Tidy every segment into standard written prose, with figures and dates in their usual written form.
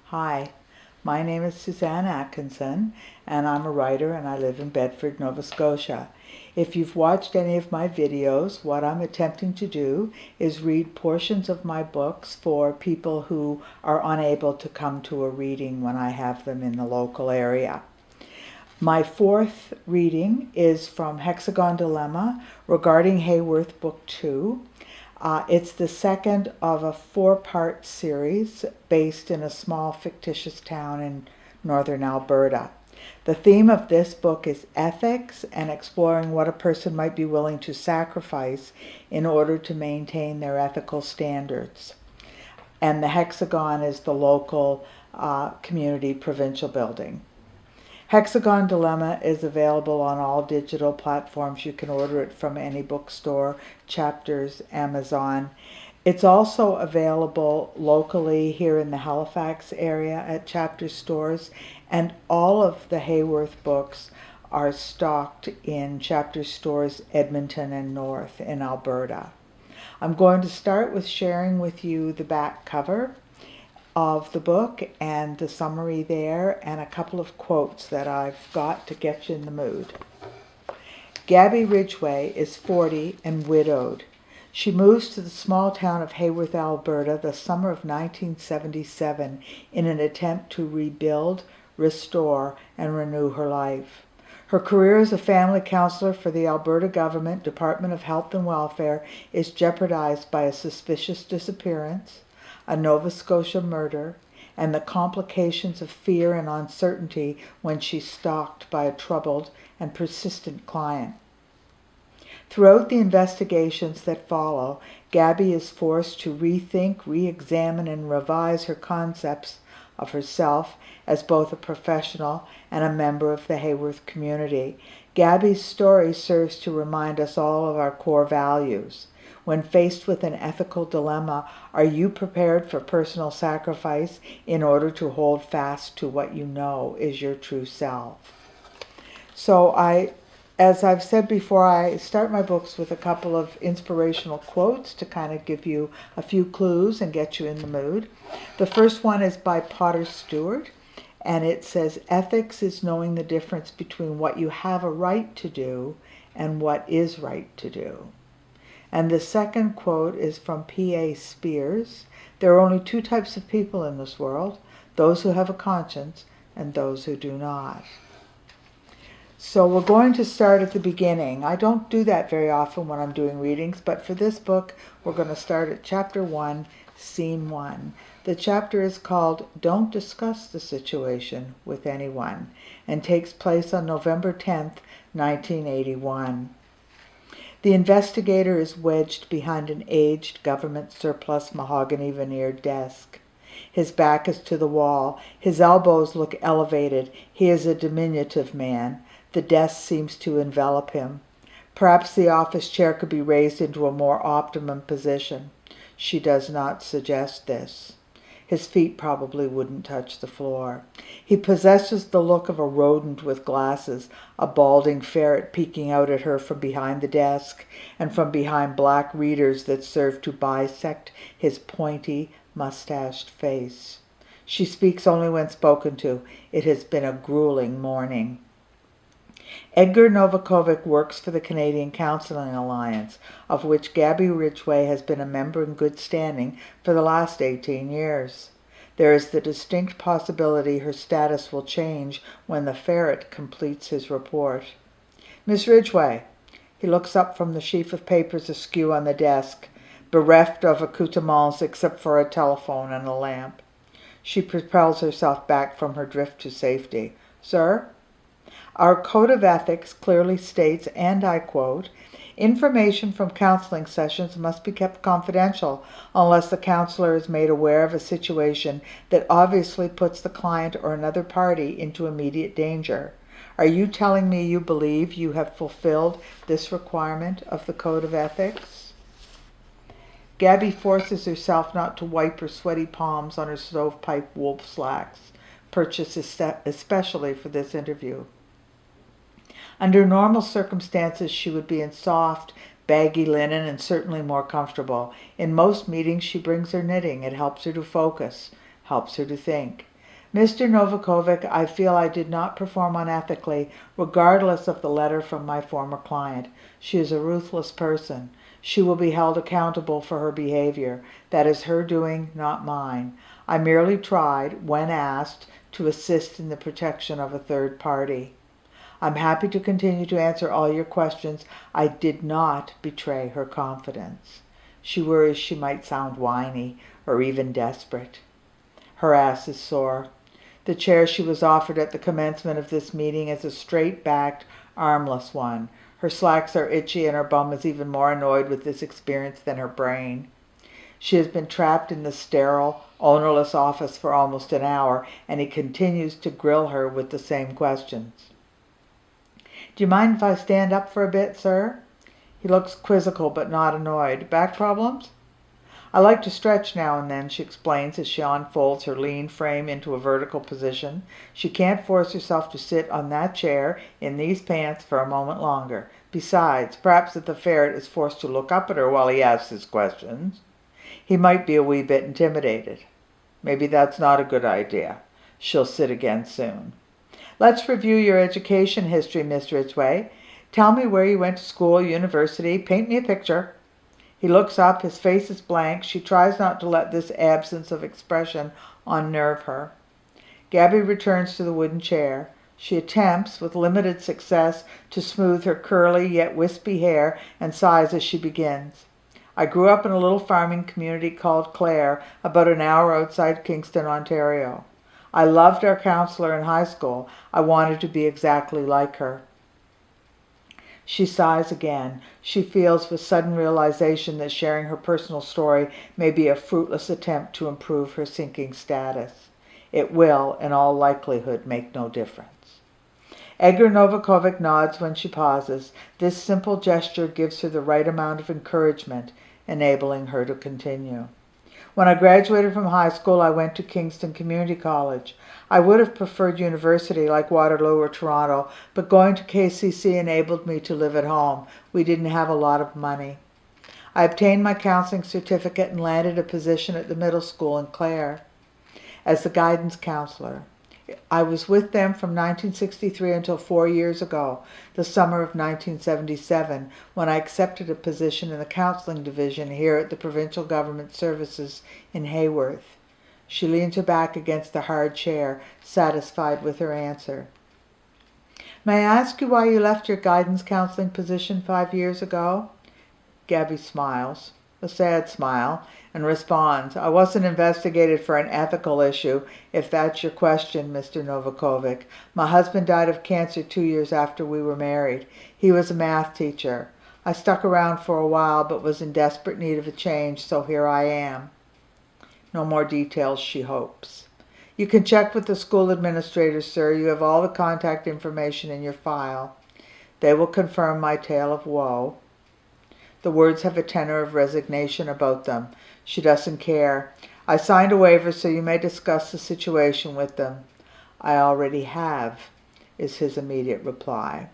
Hi, my name is Suzanne Atkinson, and I'm a writer and I live in Bedford, Nova Scotia. If you've watched any of my videos, what I'm attempting to do is read portions of my books for people who are unable to come to a reading when I have them in the local area. My fourth reading is from Hexagon Dilemma regarding Hayworth Book II. It's the second of a four-part series based in a small fictitious town in northern Alberta. The theme of this book is ethics and exploring what a person might be willing to sacrifice in order to maintain their ethical standards. And the Hexagon is the local community provincial building. Hexagon Dilemma is available on all digital platforms. You can order it from any bookstore, Chapters, Amazon. It's also available locally here in the Halifax area at Chapter stores, and all of the Hayworth books are stocked in Chapter stores Edmonton and North in Alberta. I'm going to start with sharing with you the back cover of the book and the summary there and a couple of quotes that I've got to get you in the mood. Gabby Ridgway is 40 and widowed. She moves to the small town of Hayworth, Alberta, the summer of 1977 in an attempt to rebuild, restore, and renew her life. Her career as a family counselor for the Alberta Government Department of Health and Welfare is jeopardized by a suspicious disappearance, a Nova Scotia murder, and the complications of fear and uncertainty when she's stalked by a troubled and persistent client. Throughout the investigations that follow, Gabby is forced to rethink, re-examine, and revise her concepts of herself as both a professional and a member of the Hayworth community. Gabby's story serves to remind us all of our core values. When faced with an ethical dilemma, are you prepared for personal sacrifice in order to hold fast to what you know is your true self? So as I've said before, I start my books with a couple of inspirational quotes to kind of give you a few clues and get you in the mood. The first one is by Potter Stewart, and it says, "Ethics is knowing the difference between what you have a right to do and what is right to do." And the second quote is from P.A. Spears. "There are only two types of people in this world, those who have a conscience and those who do not." So we're going to start at the beginning. I don't do that very often when I'm doing readings, but for this book, we're going to start at Chapter 1, Scene 1. The chapter is called "Don't Discuss the Situation with Anyone" and takes place on November 10th, 1981. The investigator is wedged behind an aged government surplus mahogany veneered desk. His back is to the wall. His elbows look elevated. He is a diminutive man. The desk seems to envelop him. Perhaps the office chair could be raised into a more optimum position. She does not suggest this. His feet probably wouldn't touch the floor. He possesses the look of a rodent with glasses, a balding ferret peeking out at her from behind the desk and from behind black readers that serve to bisect his pointy, mustached face. She speaks only when spoken to. It has been a grueling morning. Edgar Novakovic works for the Canadian Counselling Alliance, of which Gabby Ridgway has been a member in good standing for the last 18 years. There is the distinct possibility her status will change when the ferret completes his report. "Miss Ridgway." He looks up from the sheaf of papers askew on the desk, bereft of accoutrements except for a telephone and a lamp. She propels herself back from her drift to safety. "Sir?" "Our Code of Ethics clearly states, and I quote, information from counseling sessions must be kept confidential unless the counselor is made aware of a situation that obviously puts the client or another party into immediate danger. Are you telling me you believe you have fulfilled this requirement of the Code of Ethics?" Gabby forces herself not to wipe her sweaty palms on her stovepipe wool slacks, purchased especially for this interview. Under normal circumstances, she would be in soft, baggy linen and certainly more comfortable. In most meetings, she brings her knitting. It helps her to focus, helps her to think. Mr. Novakovic, I feel I did not perform unethically, regardless of the letter from my former client. She is a ruthless person. She will be held accountable for her behavior. That is her doing, not mine. I merely tried, when asked, to assist in the protection of a third party. I'm happy to continue to answer all your questions. I did not betray her confidence. She worries she might sound whiny or even desperate. Her ass is sore. The chair she was offered at the commencement of this meeting is a straight-backed, armless one. Her slacks are itchy and her bum is even more annoyed with this experience than her brain. She has been trapped in the sterile, ownerless office for almost an hour, and he continues to grill her with the same questions. "Do you mind if I stand up for a bit, sir?" He looks quizzical but not annoyed. "Back problems?" "I like to stretch now and then," she explains as she unfolds her lean frame into a vertical position. She can't force herself to sit on that chair in these pants for a moment longer. Besides, perhaps if the ferret is forced to look up at her while he asks his questions, he might be a wee bit intimidated. Maybe that's not a good idea. She'll sit again soon. "Let's review your education history, Miss Ridgway. Tell me where you went to school, university. Paint me a picture." He looks up. His face is blank. She tries not to let this absence of expression unnerve her. Gabby returns to the wooden chair. She attempts, with limited success, to smooth her curly yet wispy hair and sighs as she begins. "I grew up in a little farming community called Clare, about an hour outside Kingston, Ontario. I loved our counselor in high school. I wanted to be exactly like her." She sighs again. She feels with sudden realization that sharing her personal story may be a fruitless attempt to improve her sinking status. It will, in all likelihood, make no difference. Edgar Novakovic nods when she pauses. This simple gesture gives her the right amount of encouragement, enabling her to continue. "When I graduated from high school, I went to Kingston Community College. I would have preferred university like Waterloo or Toronto, but going to KCC enabled me to live at home. We didn't have a lot of money. I obtained my counseling certificate and landed a position at the middle school in Clare as the guidance counselor. I was with them from 1963 until 4 years ago, the summer of 1977, when I accepted a position in the counseling division here at the Provincial Government Services in Hayworth. She leans her back against the hard chair, satisfied with her answer. "May I ask you why you left your guidance counseling position 5 years ago?" Gabby smiles, a sad smile, and responds, "I wasn't investigated for an ethical issue, if that's your question, Mr. Novakovic. My husband died of cancer 2 years after we were married. He was a math teacher. I stuck around for a while, but was in desperate need of a change, so here I am." No more details, she hopes. "You can check with the school administrators, sir. You have all the contact information in your file. They will confirm my tale of woe." The words have a tenor of resignation about them. She doesn't care. "I signed a waiver, so you may discuss the situation with them." "I already have," is his immediate reply.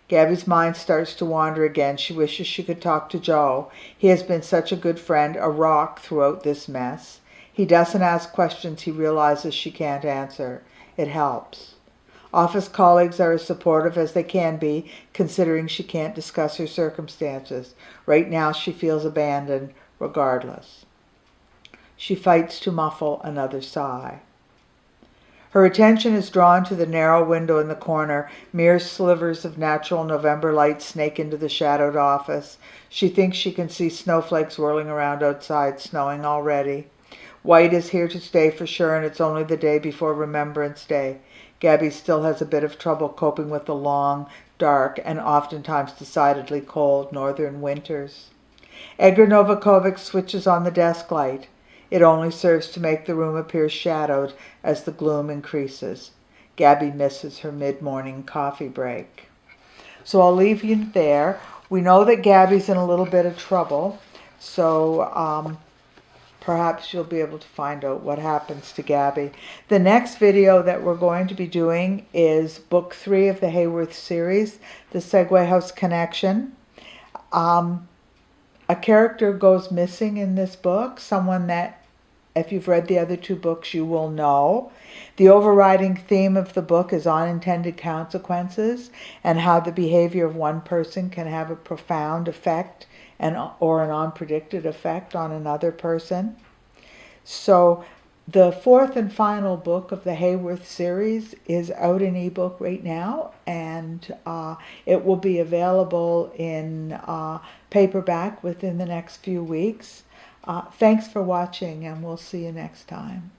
Gabby's mind starts to wander again. She wishes she could talk to Joe. He has been such a good friend, a rock throughout this mess. He doesn't ask questions he realizes she can't answer. It helps. Office colleagues are as supportive as they can be, considering she can't discuss her circumstances. Right now she feels abandoned, regardless. She fights to muffle another sigh. Her attention is drawn to the narrow window in the corner. Mere slivers of natural November light snake into the shadowed office. She thinks she can see snowflakes whirling around outside, snowing already. White is here to stay for sure, and it's only the day before Remembrance Day. Gabby still has a bit of trouble coping with the long, dark, and oftentimes decidedly cold northern winters. Edgar Novakovic switches on the desk light. It only serves to make the room appear shadowed as the gloom increases. Gabby misses her mid-morning coffee break. So I'll leave you there. We know that Gabby's in a little bit of trouble, so perhaps you'll be able to find out what happens to Gabby. The next video that we're going to be doing is Book 3 of the Hayworth series, The Segway House Connection. A character goes missing in this book, someone that If you've read the other two books, you will know. The overriding theme of the book is unintended consequences and how the behavior of one person can have a profound effect or an unpredicted effect on another person. So the fourth and final book of the Hayworth series is out in ebook right now, and it will be available in paperback within the next few weeks. Thanks for watching, and we'll see you next time.